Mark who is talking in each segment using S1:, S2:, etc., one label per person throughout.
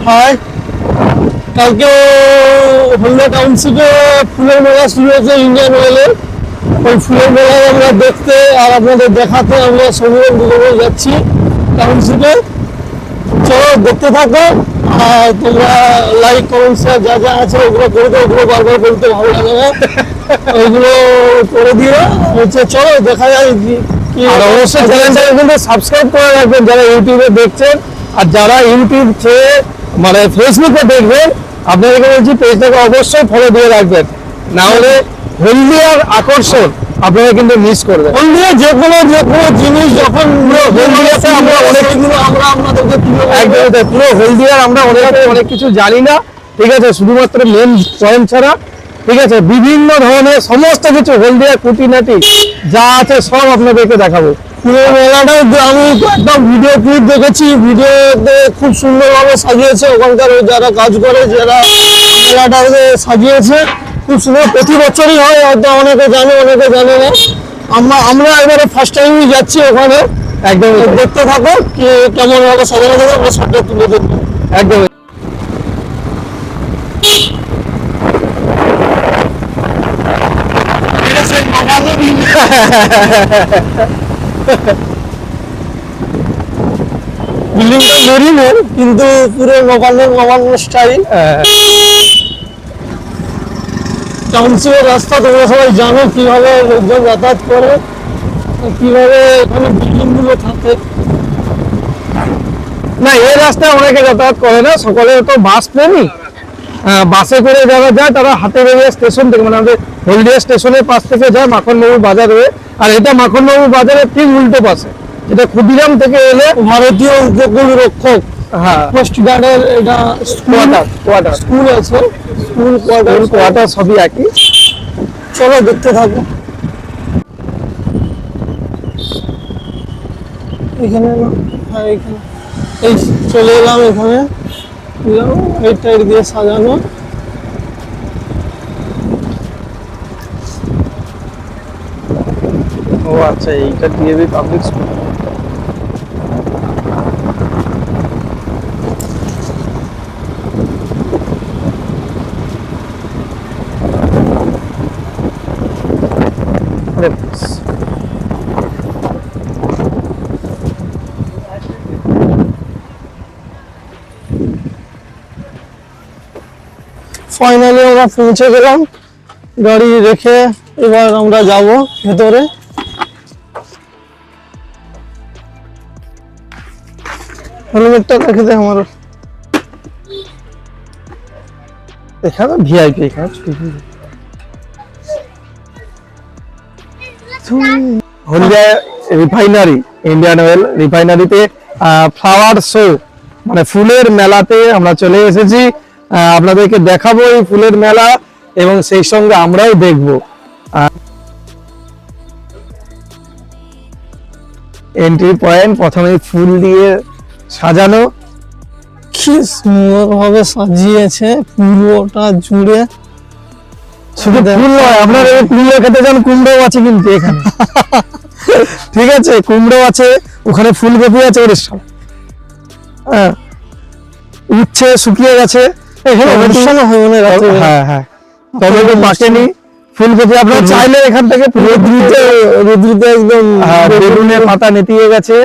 S1: High, কালকে হলদিয়া টাউনশিপে ফুলের মেলা শুরু হয়েছে ইন্ডিয়ান অয়েলের। ওই ফুলের মেলায় আমরা দেখতে আর আপনাদের দেখাতে আমরা সমীরণ দুজনে যাচ্ছি টাউনশিপে। চলো দেখতে থাকো, আর তোমরা লাইক কমেন্ট শেয়ার যা যা আছে ওগুলো করে দাও, ওগুলো বারবার বলতে ভালো লাগে না, ওইগুলো করে দিয়ে হচ্ছে চলো দেখা যায় কি। আর অবশ্যই চ্যানেলটাকে কিন্তু সাবস্ক্রাইব করে রাখবেন যারা ইউটিউবে দেখছেন, আর যারা ইউটিউব থেকে মানে ফেসবুকে দেখবেন আপনাদেরকে বলছি পেজটাকে অবশ্যই ফলো দিয়ে রাখবেন, না হলে হলদিয়ার আকর্ষণ আপনারা কিন্তু মিস করবেন। হলদিয়া যে কোনো জিনিস যখন হলদিয়াতে আমরা অনেকগুলো আমরা আপনাদেরকে একদম পুরো হলদিয়ার আমরা অনেক কিছু জানি না, ঠিক আছে, শুধুমাত্র মেন পয়েন্ট ছাড়া, ঠিক আছে, বিভিন্ন ধরনের সমস্ত কিছু হলদিয়া খুঁটিনাটি যা আছে সব আপনাদেরকে দেখাবো। পুরো মেলাটা আমি একটা ভিডিও ক্লিপ দেখেছি, ভিডিওতে খুব সুন্দরভাবে সাজিয়েছে ওখানকার যারা কাজ করে, যারা মেলাটাকে সাজিয়েছে খুব সুন্দর। প্রতি বছরই হয়, হয়তো অনেকে জানে অনেকে জানে না। আমরা এবারে ফার্স্ট টাইমই যাচ্ছি ওখানে, একদম দেখতে থাকো কি কেমন ভাবে সাজানো থাকে, আমরা সবটা তুলে দেখবো একদম। বিল্ডিংটা মরিনের কিন্তু পুরো নবান্ন স্টাইল। টাউনশিপের রাস্তা তোমরা সবাই জানো কিভাবে লোকজন যাতায়াত করে, কিভাবে এখানে বিল্ডিং গুলো থাকে। না, এই রাস্তায় অনেকে যাতায়াত করে না, সকলে তো বাস প্রেমী, বাসে করে যারা যায় তারা হাতিবাড়িয়া স্টেশন থেকে, মানে আমাদের হলদিয়া স্টেশনের পাশ থেকে যায় মাখনবাবু বাজার হয়ে। আর এটা মাখনবাবু বাজারের ঠিক উল্টো পাশে, এটা ক্ষুদিরাম থেকে এলে ভারতীয় উপকূল রক্ষক কোস্ট গার্ডের এটা স্কুল আছে, স্কুল কোয়ার্টার সবই একই। চলো দেখতে থাকো। এখানে এখানে এই চলে এলাম, এখানে এই টাইপ দিয়ে সাজানো। ও আচ্ছা, এইটা ডিএভি পাবলিক স্কুল। ফাইনালি আমরা পৌঁছে গেলাম, গাড়ি রেখে এবার আমরা যাব ভেতরে। হেলমেটটা রেখে দে আমার, এখানে ভিআইপি, এখানে হলদিয়া রিফাইনারি, ইন্ডিয়ান অয়েল রিফাইনারিতে ফ্লাওয়ার শো মানে ফুলের মেলাতে আমরা চলে এসেছি। আপনাদেরকে দেখাবো এই ফুলের মেলা এবং সেই সঙ্গে আমরাও দেখবো। এন্ট্রি পয়েন্ট প্রথমে ফুল দিয়ে সাজানো, কি সুন্দর ভাবে সাজিয়েছে পুরোটা জুড়ে। শুধু ফুল নয়, আপনার কুমড়ো খেতে যান, কুমড়ো আছে কিন্তু এখানে ঠিক আছে, কুমড়ো আছে, ওখানে ফুলকপি আছে, ওর উচ্ছে শুকিয়ে গেছে, টমেটো পাকেনি, ফুলকপি আপনারা চাইলে এখান থেকে রোদ্রুতে একদম বেগুনের পাতা নেতিয়ে গেছে।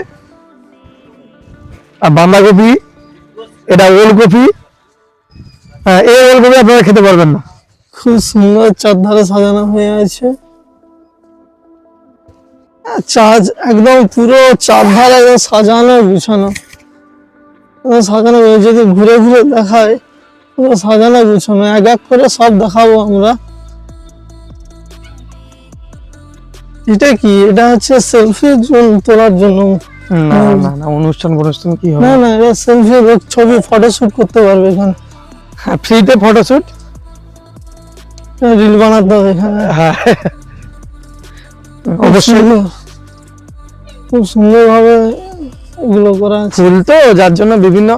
S1: আর বাঁধাকপি, এটা ওলকপি, এই ওলকপি আপনারা খেতে পারবেন না। খুব সুন্দর চারধারে সাজানো হয়ে আছে, একদম পুরো চারধারে একদম সাজানো গুছানো, সাজানো। যদি ঘুরে ঘুরে দেখায় পুরো সাজানো গুছানো, এক এক করে সব দেখাবো আমরা। এটা কি, এটা হচ্ছে সেলফি তোলার জন্য, অনুষ্ঠান কি হবে? না, এটা সেলফি ছবি ফটোশুট করতে পারবে এখানে, ফ্রিতে ফটোশুট, রিল বানাতে হবে এখানে। হ্যাঁ, অবশ্যই খুব সুন্দর ভাবে এগুলো করা আছে। ফুল তো যার জন্য বিভিন্ন,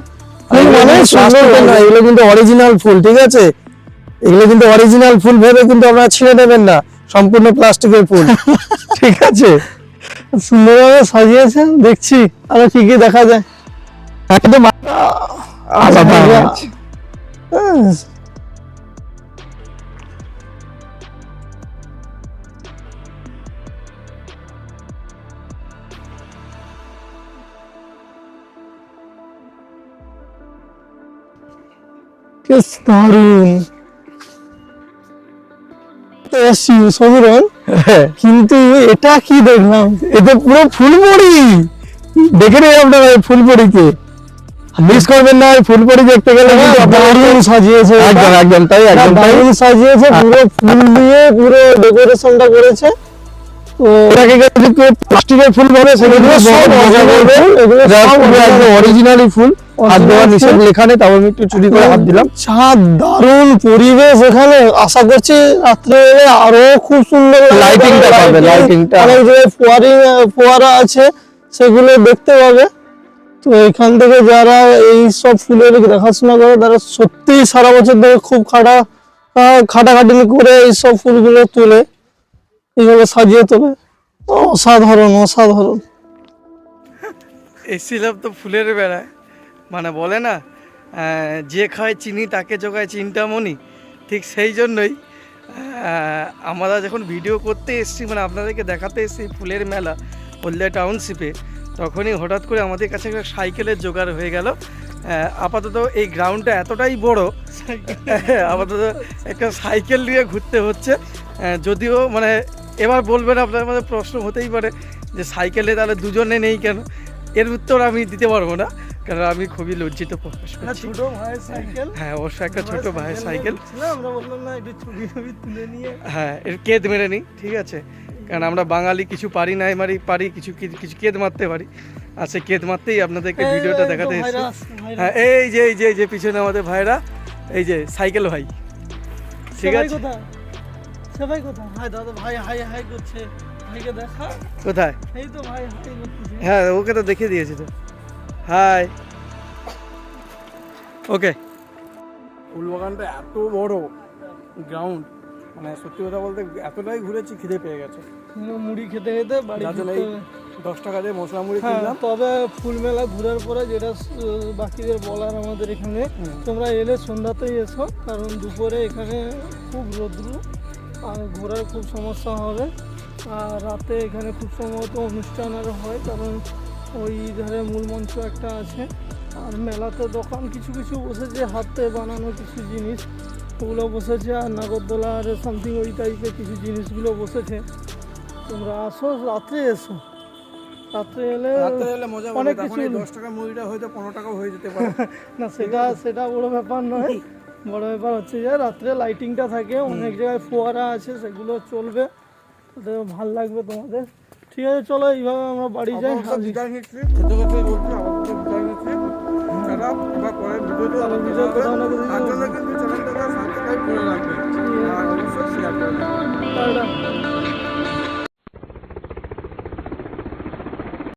S1: এগুলো কিন্তু অরিজিনাল ফুল, ঠিক আছে, এগুলো কিন্তু অরিজিনাল ফুল ভেবে কিন্তু আপনারা ছিঁড়ে নেবেন না, সম্পূর্ণ প্লাস্টিকের ফুল ঠিক আছে। সুন্দরভাবে সাজিয়েছে, দেখছি আরো কি কি দেখা যায়। একদম
S2: আলাদা আওয়াজ।
S1: হ্যাঁ, বেশ দারুণ। এসছি সমীরণ, কিন্তু এটা কি দেখলাম, এটা পুরো ফুলবড়ি।
S2: দেখে নিন আপনারা এই ফুলপরিকে, মিস করবেন না। এই ফুলপরি দেখতে গেলে কিন্তু আপনারা
S1: দারুণ সাজিয়েছে,
S2: একদম একদম তাই, একদম তাই।
S1: দারুণ সাজিয়েছে, পুরো ফুল দিয়ে পুরো ডেকোরেশনটা করেছে। তো
S2: এটাকে যদি কেউ প্লাস্টিকের ফুল বলে সেগুলো
S1: এগুলো সব
S2: মজা করবে।
S1: এগুলো
S2: যারা
S1: সব
S2: পুরো একদম অরিজিনালি ফুল, হাত দেওয়ার নিষেধ লেখা নেই, তাও আমি একটু চুরি করে হাত দিলাম।
S1: ছাদ, দারুণ পরিবেশ এখানে। আশা করছি রাত্রে এলে আরো খুব সুন্দর
S2: লাইটিংটা পাবে, লাইটিংটা।
S1: অনেক জায়গায় ফোয়ারা আছে, সেগুলো দেখতে পাবে। তো এখান থেকে যারা এই সব ফুলের দেখাশোনা করে তারা সত্যি সারা বছর ধরে খুব খাটাখাটনি করে এইসব ফুলগুলো তুলে, এইভাবে সাজিয়ে তোলে। অসাধারণ অসাধারণ।
S3: এসেছিলাম তো ফুলের বেড়ায়, মানে বলে না যে খায় চিনি তাকে জোগায় চিন্তামণি, ঠিক সেই জন্যই আমরা যখন ভিডিও করতে এসেছি, মানে আপনাদেরকে দেখাতে এসেছি ফুলের মেলা হলদিয়া টাউনশিপে, তখনই হঠাৎ করে আমাদের কাছে একটা সাইকেলের জোগাড় হয়ে গেল। আপাতত এই গ্রাউন্ডটা এতটাই বড়, আপাতত একটা সাইকেল নিয়ে ঘুরতে হচ্ছে। যদিও মানে এবার বলবেন আপনার মধ্যে প্রশ্ন হতেই পারে যে সাইকেলে তাহলে দুজনে নেই কেন, এর উত্তর আমি দিতে পারবো না, কারণ আমি খুবই লজ্জিত প্রকাশ করছি।
S1: ছোট ভাইয়ের সাইকেল,
S3: হ্যাঁ অবশ্যই একটা ছোট ভাইয়ের সাইকেল।
S1: আমরা বললাম না একটু ছবি তুলে নিয়ে,
S3: হ্যাঁ এর কেদ মেরে নিই, ঠিক আছে, কারণ আমরা বাঙালি কিছু পারি না পারি কিছু কিছু কেদ মারতে পারি, আর সেই কেদ মারতেই আপনাদেরকে ভিডিওটা দেখাতে এসেছি। হ্যাঁ এই যে পিছনে আমাদের ভাইরা, এই যে সাইকেল ভাই, ঠিক আছে।
S1: সবাই কোথায়? হাই দাদা, ভাই হাই হাই করছে, ভাইকে দেখা।
S3: কোথায়?
S1: এই তো ভাই হাই করতেছে।
S3: হ্যাঁ ওকে তো দেখিয়ে দিয়েছি তো, হাই। ওকে, ফুলবাগানটা এত বড় গ্রাউন্ড, মানে সত্যি কথা বলতে এতটাই ঘুরেছি, খিদে পেয়ে গেছে।
S1: মুড়ি খেতে খেতে বাড়ি ফিরতে হবে।
S3: 10 টাকা দিয়ে মশলা মুড়ি
S1: হ্যাঁ,
S3: কিনলাম।
S1: তবে ফুল মেলা ঘোরার পরে যেটা বাকিদের বলার, আমাদের এখানে তোমরা এলে সন্ধ্যাতেই এসো, কারণ দুপুরে এখানে খুব রৌদ্র আর ঘোরার খুব সমস্যা হবে। আর রাতে এখানে খুব সম্ভবত অনুষ্ঠান আরও হয়, কারণ ওই ধারে মূল মঞ্চ একটা আছে। আর মেলাতে দোকান কিছু কিছু বসেছে, হাতে বানানো কিছু জিনিস ওগুলো বসেছে, আর নাগরদোলা আর সামথিং ওই টাইপের কিছু জিনিসগুলো বসেছে। তোমরা আসো, রাত্রে এসো, রাত্রে এলে
S3: মজা
S1: অনেক কিছু।
S3: 10 টাকা মুড়িটা হয়তো 15 টাকাও হয়ে যেতে পারে।
S1: না, সেটা বড় ব্যাপার নয়। বড় ব্যাপার হচ্ছে যে রাত্রে লাইটিংটা থাকে, অনেক জায়গায় ফোয়ারা আছে, সেগুলো চলবে, তাতে ভালো লাগবে তোমাদের। ঠিক আছে, চলো এইভাবে আমরা বাড়ি যাই।
S3: বিদায় নিচ্ছি, খেতে খেতে বলছি, আমাদের বিদায় নিচ্ছি। এবার পরের ভিডিওতে
S1: কোথাও না